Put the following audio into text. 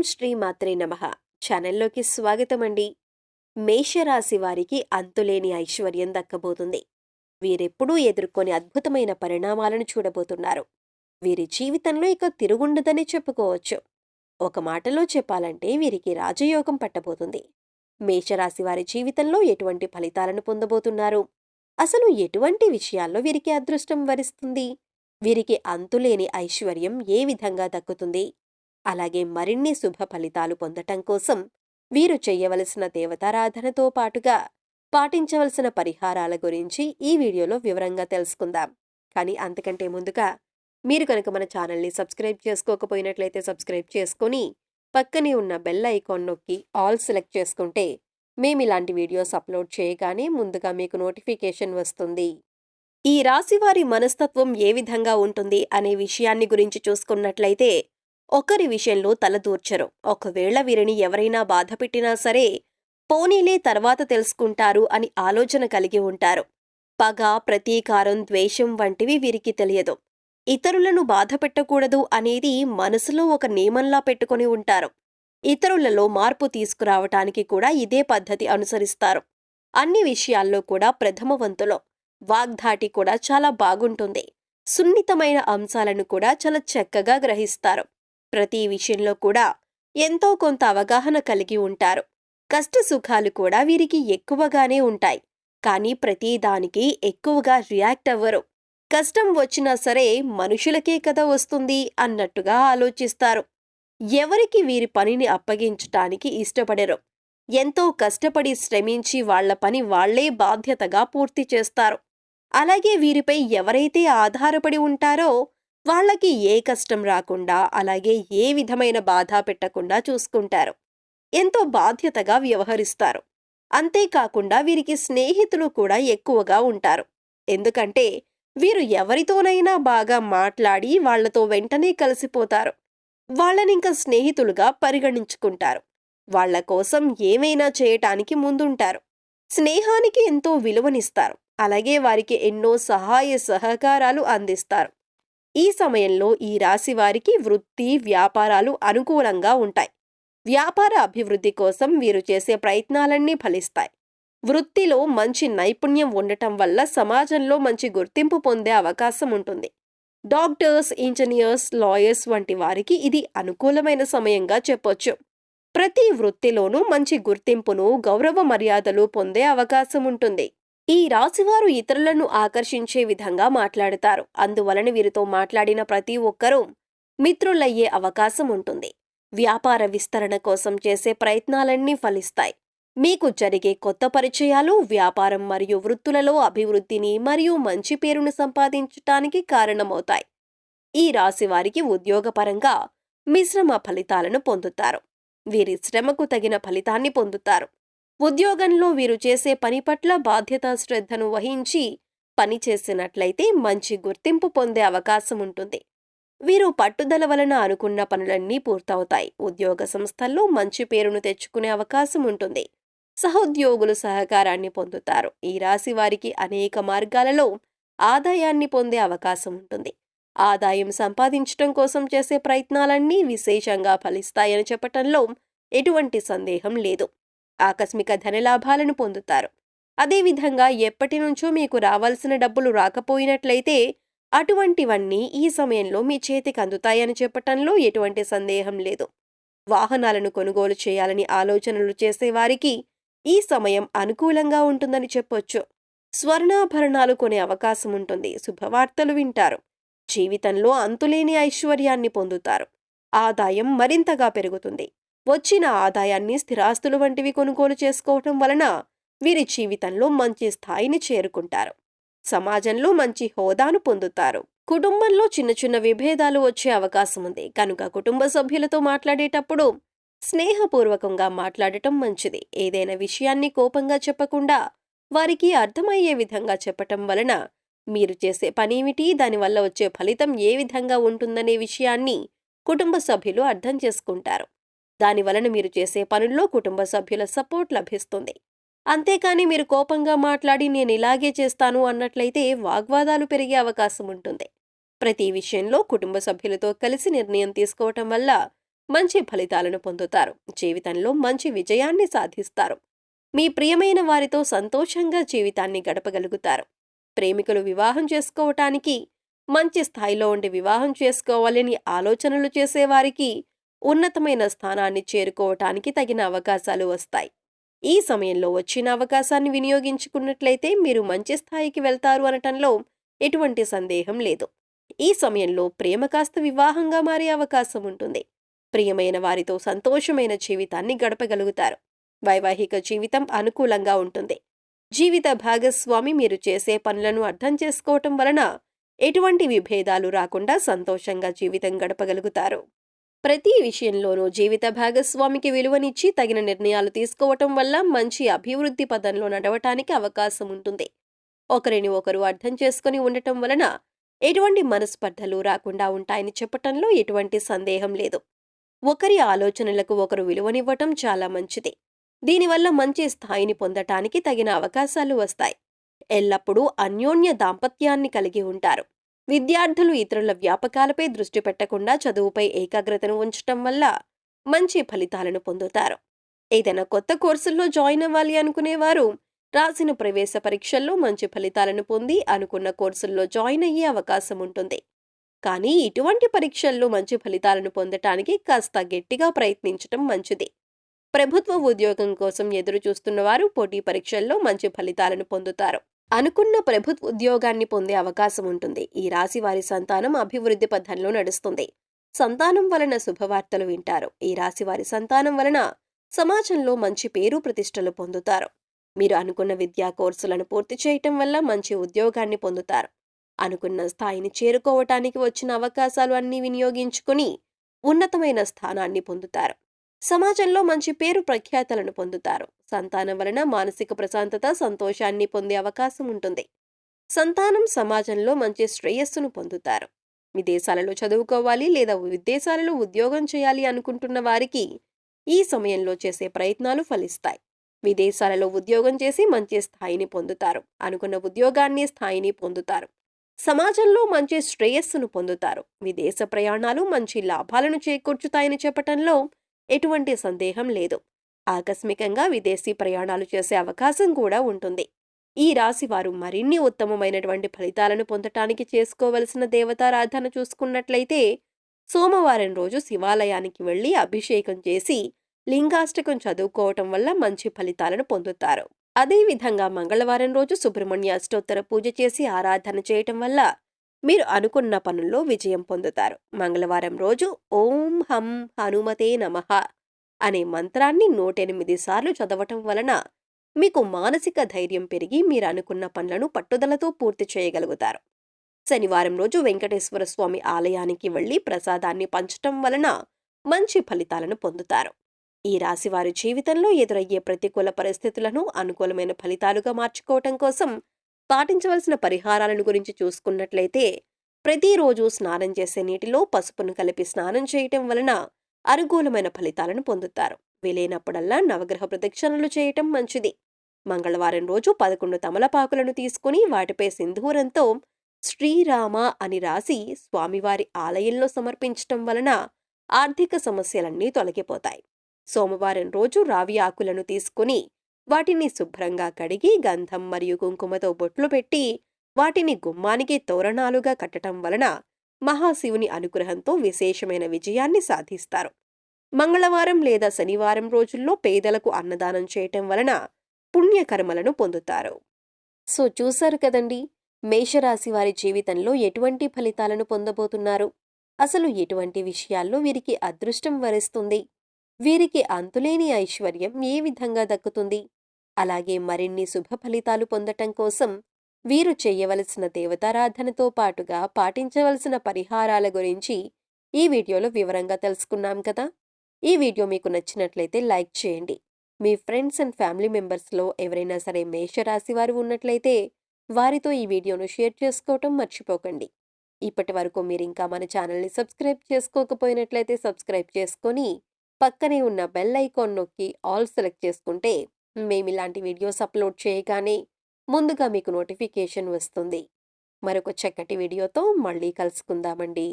శ్రీ మాత్రే నమః. ఛానల్లోకి స్వాగతమండి. మేషరాశి వారికి అంతులేని ఐశ్వర్యం దక్కబోతుంది. వీరెప్పుడూ ఎదుర్కొని అద్భుతమైన పరిణామాలను చూడబోతున్నారు. వీరి జీవితంలో ఇక తిరుగుండదని చెప్పుకోవచ్చు. ఒక మాటలో చెప్పాలంటే వీరికి రాజయోగం పట్టబోతుంది. మేషరాశి వారి జీవితంలో ఎటువంటి ఫలితాలను పొందబోతున్నారు? అసలు ఎటువంటి విషయాల్లో వీరికి అదృష్టం వరిస్తుంది? వీరికి అంతులేని ఐశ్వర్యం ఏ విధంగా దక్కుతుంది? అలాగే మరిన్ని శుభ ఫలితాలు పొందటం కోసం వీరు చెయ్యవలసిన దేవతారాధనతో పాటుగా పాటించవలసిన పరిహారాల గురించి ఈ వీడియోలో వివరంగా తెలుసుకుందాం. కానీ అంతకంటే ముందుగా మీరు కనుక మన ఛానల్ని సబ్స్క్రైబ్ చేసుకోకపోయినట్లయితే సబ్స్క్రైబ్ చేసుకొని పక్కనే ఉన్న బెల్ ఐకాన్ నొక్కి ఆల్ సెలెక్ట్ చేసుకుంటే మేమిలాంటి వీడియోస్ అప్లోడ్ చేయగానే ముందుగా మీకు నోటిఫికేషన్ వస్తుంది. ఈ రాశివారి మనస్తత్వం ఏ విధంగా ఉంటుంది అనే విషయాన్ని గురించి చూసుకున్నట్లయితే ఒకరి విషయంలో తలదూర్చరు. ఒకవేళ వీరిని ఎవరైనా బాధ పెట్టినా సరే పోనీలే తర్వాత తెలుసుకుంటారు అని ఆలోచన కలిగి ఉంటారు. పగ, ప్రతీకారం, ద్వేషం వంటివి వీరికి తెలియదు. ఇతరులను బాధ పెట్టకూడదు అనేది మనసులో ఒక నియమంలా పెట్టుకుని ఉంటారు. ఇతరులలో మార్పు తీసుకురావటానికి కూడా ఇదే పద్ధతి అనుసరిస్తారు. అన్ని విషయాల్లో కూడా ప్రథమ వంతులో వాగ్ధాటి కూడా చాలా బాగుంటుంది. సున్నితమైన అంశాలను కూడా చాలా చక్కగా గ్రహిస్తారు. ప్రతి విషయంలో కూడా ఎంతో కొంత అవగాహన కలిగి ఉంటారు. కష్ట సుఖాలు కూడా వీరికి ఎక్కువగానే ఉంటాయి. కానీ ప్రతిదానికి ఎక్కువగా రియాక్ట్ అవ్వరు. కష్టం వచ్చినా సరే మనుషులకే కదా వస్తుంది అన్నట్టుగా ఆలోచిస్తారు. ఎవరికి వీరి పనిని అప్పగించటానికి ఇష్టపడరు. ఎంతో కష్టపడి శ్రమించి వాళ్ల పని వాళ్లే బాధ్యతగా పూర్తి చేస్తారు. అలాగే వీరిపై ఎవరైతే ఆధారపడి ఉంటారో వాళ్లకి ఏ కష్టం రాకుండా, అలాగే ఏ విధమైన బాధ పెట్టకుండా చూసుకుంటారు. ఎంతో బాధ్యతగా వ్యవహరిస్తారు. అంతేకాకుండా వీరికి స్నేహితులు కూడా ఎక్కువగా ఉంటారు. ఎందుకంటే వీరు ఎవరితోనైనా బాగా మాట్లాడి వాళ్లతో వెంటనే కలిసిపోతారు. వాళ్లనింక స్నేహితులుగా పరిగణించుకుంటారు. వాళ్ల కోసం ఏమైనా చేయటానికి ముందుంటారు. స్నేహానికి ఎంతో విలువనిస్తారు. అలాగే వారికి ఎన్నో సహాయ సహకారాలు అందిస్తారు. ఈ సమయంలో ఈ రాశి వారికి వృత్తి, వ్యాపారాలు అనుకూలంగా ఉంటాయి. వ్యాపార అభివృద్ధి కోసం వీరు చేసే ప్రయత్నాలన్నీ ఫలిస్తాయి. వృత్తిలో మంచి నైపుణ్యం ఉండటం వల్ల సమాజంలో మంచి గుర్తింపు పొందే అవకాశం ఉంటుంది. డాక్టర్స్, ఇంజనీర్స్, లాయర్స్ వంటి వారికి ఇది అనుకూలమైన సమయంగా చెప్పొచ్చు. ప్రతి వృత్తిలోనూ మంచి గుర్తింపును, గౌరవ మర్యాదలు పొందే అవకాశం ఉంటుంది. ఈ రాశివారు ఇతరులను ఆకర్షించే విధంగా మాట్లాడతారు. అందువలన వీరితో మాట్లాడిన ప్రతి ఒక్కరూ మిత్రులయ్యే అవకాశం ఉంటుంది. వ్యాపార విస్తరణ కోసం చేసే ప్రయత్నాలన్నీ ఫలిస్తాయి. మీకు జరిగే కొత్త పరిచయాలు వ్యాపారం మరియు వృత్తులలో అభివృద్ధిని మరియు మంచి పేరును సంపాదించటానికి కారణమవుతాయి. ఈ రాశివారికి ఉద్యోగపరంగా మిశ్రమ ఫలితాలను పొందుతారు. వీరి శ్రమకు తగిన ఫలితాన్ని పొందుతారు. ఉద్యోగంలో వీరు చేసే పని పట్ల బాధ్యతా శ్రద్ధను వహించి పని చేసినట్లయితే మంచి గుర్తింపు పొందే అవకాశం ఉంటుంది. వీరు పట్టుదల వలన అనుకున్న పనులన్నీ పూర్తవుతాయి. ఉద్యోగ సంస్థల్లో మంచి పేరును తెచ్చుకునే అవకాశం ఉంటుంది. సహోద్యోగులు సహకారాన్ని పొందుతారు. ఈ రాశి వారికి అనేక మార్గాలలో ఆదాయాన్ని పొందే అవకాశం ఉంటుంది. ఆదాయం సంపాదించటం కోసం చేసే ప్రయత్నాలన్నీ విశేషంగా ఫలిస్తాయని చెప్పటంలో ఎటువంటి సందేహం లేదు. ఆకస్మిక ధనలాభాలను పొందుతారు. అదేవిధంగా ఎప్పటి నుంచో మీకు రావాల్సిన డబ్బులు రాకపోయినట్లయితే అటువంటివన్నీ ఈ సమయంలో మీ చేతికి అందుతాయని చెప్పటంలో ఎటువంటి సందేహం లేదు. వాహనాలను కొనుగోలు చేయాలని ఆలోచనలు చేసేవారికి ఈ సమయం అనుకూలంగా ఉంటుందని చెప్పొచ్చు. స్వర్ణాభరణాలు కొనే అవకాశం ఉంటుంది. శుభవార్తలు వింటారు. జీవితంలో అంతులేని ఐశ్వర్యాన్ని పొందుతారు. ఆదాయం మరింతగా పెరుగుతుంది. వచ్చిన ఆదాయాన్ని స్థిరాస్తులు వంటివి కొనుగోలు చేసుకోవటం వలన వీరి జీవితంలో మంచి స్థాయిని చేరుకుంటారు. సమాజంలో మంచి హోదాను పొందుతారు. కుటుంబంలో చిన్న చిన్న విభేదాలు వచ్చే అవకాశం ఉంది. కనుక కుటుంబ సభ్యులతో మాట్లాడేటప్పుడు స్నేహపూర్వకంగా మాట్లాడటం మంచిది. ఏదైనా విషయాన్ని కోపంగా చెప్పకుండా వారికి అర్థమయ్యే విధంగా చెప్పటం వలన మీరు చేసే పనేమిటి, దానివల్ల వచ్చే ఫలితం ఏ విధంగా ఉంటుందనే విషయాన్ని కుటుంబ సభ్యులు అర్థం చేసుకుంటారు. దానివలన మీరు చేసే పనుల్లో కుటుంబ సభ్యుల సపోర్ట్ లభిస్తుంది. అంతేకాని మీరు కోపంగా మాట్లాడి నేను ఇలాగే చేస్తాను అన్నట్లయితే వాగ్వాదాలు పెరిగే అవకాశం ఉంటుంది. ప్రతి విషయంలో కుటుంబ సభ్యులతో కలిసి నిర్ణయం తీసుకోవటం వల్ల మంచి ఫలితాలను పొందుతారు. జీవితంలో మంచి విజయాన్ని సాధిస్తారు. మీ ప్రియమైన వారితో సంతోషంగా జీవితాన్ని గడపగలుగుతారు. ప్రేమికులు వివాహం చేసుకోవటానికి, మంచి స్థాయిలో ఉండి వివాహం చేసుకోవాలని ఆలోచనలు చేసేవారికి ఉన్నతమైన స్థానాన్ని చేరుకోవటానికి తగిన అవకాశాలు వస్తాయి. ఈ సమయంలో వచ్చిన అవకాశాన్ని వినియోగించుకున్నట్లయితే మీరు మంచి స్థాయికి వెళ్తారు అనటంలో ఎటువంటి సందేహం లేదు. ఈ సమయంలో ప్రేమ కాస్త వివాహంగా మారే అవకాశం ఉంటుంది. ప్రియమైన వారితో సంతోషమైన జీవితాన్ని గడపగలుగుతారు. వైవాహిక జీవితం అనుకూలంగా ఉంటుంది. జీవిత భాగస్వామి మీరు చేసే పనులను అర్థం చేసుకోవటం వలన ఎటువంటి విభేదాలు రాకుండా సంతోషంగా జీవితం గడపగలుగుతారు. ప్రతి విషయంలోనూ జీవిత భాగస్వామికి విలువనిచ్చి తగిన నిర్ణయాలు తీసుకోవటం వల్ల మంచి అభివృద్ధి పదంలో నడవటానికి అవకాశం ఉంటుంది. ఒకరిని ఒకరు అర్థం చేసుకుని ఉండటం వలన ఎటువంటి మనస్పర్ధలు రాకుండా ఉంటాయని చెప్పటంలో ఎటువంటి సందేహం లేదు. ఒకరి ఆలోచనలకు ఒకరు విలువనివ్వటం చాలా మంచిది. దీనివల్ల మంచి స్థాయిని పొందటానికి తగిన అవకాశాలు వస్తాయి. ఎల్లప్పుడూ అన్యోన్య దాంపత్యాన్ని కలిగి ఉంటారు. విద్యార్థులు ఇతరుల వ్యాపకాలపై దృష్టి పెట్టకుండా చదువుపై ఏకాగ్రతను ఉంచటం వల్ల మంచి ఫలితాలను పొందుతారు. ఏదైనా కొత్త కోర్సుల్లో జాయిన్ అవ్వాలి అనుకునేవారు రాసిన ప్రవేశ పరీక్షల్లో మంచి ఫలితాలను పొంది అనుకున్న కోర్సుల్లో జాయిన్ అయ్యే అవకాశం ఉంటుంది. కానీ ఇటువంటి పరీక్షల్లో మంచి ఫలితాలను పొందటానికి కాస్త గట్టిగా ప్రయత్నించటం మంచిది. ప్రభుత్వ ఉద్యోగం కోసం ఎదురు చూస్తున్న వారు పోటీ పరీక్షల్లో మంచి ఫలితాలను పొందుతారు. అనుకున్న ప్రభుత్వ ఉద్యోగాన్ని పొందే అవకాశం ఉంటుంది. ఈ రాశి వారి సంతానం అభివృద్ధి పథంలో నడుస్తుంది. సంతానం వలన శుభవార్తలు వింటారు. ఈ రాశి వారి సంతానం వలన సమాజంలో మంచి పేరు ప్రతిష్టలు పొందుతారు. మీరు అనుకున్న విద్యా కోర్సులను పూర్తి చేయటం వల్ల మంచి ఉద్యోగాన్ని పొందుతారు. అనుకున్న స్థాయిని చేరుకోవటానికి వచ్చిన అవకాశాలు అన్నీ వినియోగించుకుని ఉన్నతమైన స్థానాన్ని పొందుతారు. సమాజంలో మంచి పేరు ప్రఖ్యాతలను పొందుతారు. సంతానం వలన మానసిక ప్రశాంతత, సంతోషాన్ని పొందే అవకాశం ఉంటుంది. సంతానం సమాజంలో మంచి శ్రేయస్సును పొందుతారు. విదేశాలలో చదువుకోవాలి లేదా విదేశాలలో ఉద్యోగం చేయాలి అనుకుంటున్న వారికి ఈ సమయంలో చేసే ప్రయత్నాలు ఫలిస్తాయి. విదేశాలలో ఉద్యోగం చేసి మంచి స్థాయిని పొందుతారు. అనుకున్న ఉద్యోగాన్ని, స్థాయిని పొందుతారు. సమాజంలో మంచి శ్రేయస్సును పొందుతారు. విదేశ ప్రయాణాలు మంచి లాభాలను చేకూర్చుతాయని చెప్పటంలో ఎటువంటి సందేహం లేదు. ఆకస్మికంగా విదేశీ ప్రయాణాలు చేసే అవకాశం కూడా ఉంటుంది. ఈ రాశి వారు మరిన్ని ఉత్తమమైనటువంటి ఫలితాలను పొందటానికి చేసుకోవలసిన దేవతారాధన చూసుకున్నట్లయితే సోమవారం రోజు శివాలయానికి వెళ్లి అభిషేకం చేసి లింగాష్టకం చదువుకోవటం వల్ల మంచి ఫలితాలను పొందుతారు. అదేవిధంగా మంగళవారం రోజు సుబ్రహ్మణ్య అష్టోత్తర పూజ చేసి ఆరాధన చేయటం వల్ల మీరు అనుకున్న పనుల్లో విజయం పొందుతారు. మంగళవారం రోజు ఓం హం హనుమతే నమః అనే మంత్రాన్ని 108 సార్లు చదవటం వలన మీకు మానసిక ధైర్యం పెరిగి మీరు అనుకున్న పనులను పట్టుదలతో పూర్తి చేయగలుగుతారు. శనివారం రోజు వెంకటేశ్వర స్వామి ఆలయానికి వెళ్లి ప్రసాదాన్ని పంచటం వలన మంచి ఫలితాలను పొందుతారు. ఈ రాశి వారి జీవితంలో ఎదురయ్యే ప్రతికూల పరిస్థితులను అనుకూలమైన ఫలితాలుగా మార్చుకోవటం కోసం పాటించవలసిన పరిహారాలను గురించి చూసుకున్నట్లయితే ప్రతిరోజు స్నానం చేసే నీటిలో పసుపును కలిపి స్నానం చేయటం వలన అనుకూలమైన ఫలితాలను పొందుతారు. వీలైనప్పుడల్లా నవగ్రహ ప్రదక్షిణలు చేయటం మంచిది. మంగళవారం రోజు 11 తమలపాకులను తీసుకుని వాటిపై సింధూరంతో శ్రీరామ అని రాసి స్వామివారి ఆలయంలో సమర్పించటం వలన ఆర్థిక సమస్యలన్నీ తొలగిపోతాయి. సోమవారం రోజు రావి ఆకులను తీసుకుని వాటిని శుభ్రంగా కడిగి గంధం మరియు కుంకుమతో బొట్లు పెట్టి వాటిని గుమ్మానికి తోరణాలుగా కట్టడం వలన మహాశివుని అనుగ్రహంతో విశేషమైన విజయాన్ని సాధిస్తారు. మంగళవారం లేదా శనివారం రోజుల్లో పేదలకు అన్నదానం చేయటం వలన పుణ్యకర్మలను పొందుతారు. సో చూశారు కదండి, మేషరాశి వారి జీవితంలో ఎటువంటి ఫలితాలను పొందబోతున్నారు, అసలు ఎటువంటి విషయాల్లో వీరికి అదృష్టం వరిస్తుంది, వీరికి అంతులేని ఐశ్వర్యం ఏ విధంగా దక్కుతుంది, అలాగే మరిన్ని శుభ ఫలితాలు పొందటం కోసం వీరు చేయవలసిన దేవతారాధనతో పాటుగా పాటించవలసిన పరిహారాల గురించి ఈ వీడియోలో వివరంగా తెలుసుకున్నాం కదా. ఈ వీడియో మీకు నచ్చినట్లయితే లైక్ చేయండి. మీ ఫ్రెండ్స్ అండ్ ఫ్యామిలీ మెంబర్స్లో ఎవరైనా సరే మేషరాశి వారు ఉన్నట్లయితే వారితో ఈ వీడియోను షేర్ చేసుకోవటం మర్చిపోకండి. ఇప్పటి వరకు మీరు ఇంకా మన ఛానల్ని సబ్స్క్రైబ్ చేసుకోకపోయినట్లయితే సబ్స్క్రైబ్ చేసుకొని పక్కనే ఉన్న బెల్ ఐకాన్ నొక్కి ఆల్ సెలెక్ట్ చేసుకుంటే మేము ఇలాంటి వీడియోస్ అప్లోడ్ చేయగానే ముందుగా మీకు నోటిఫికేషన్ వస్తుంది. మరొక చక్కటి వీడియోతో మళ్ళీ కలుసుకుందామండి.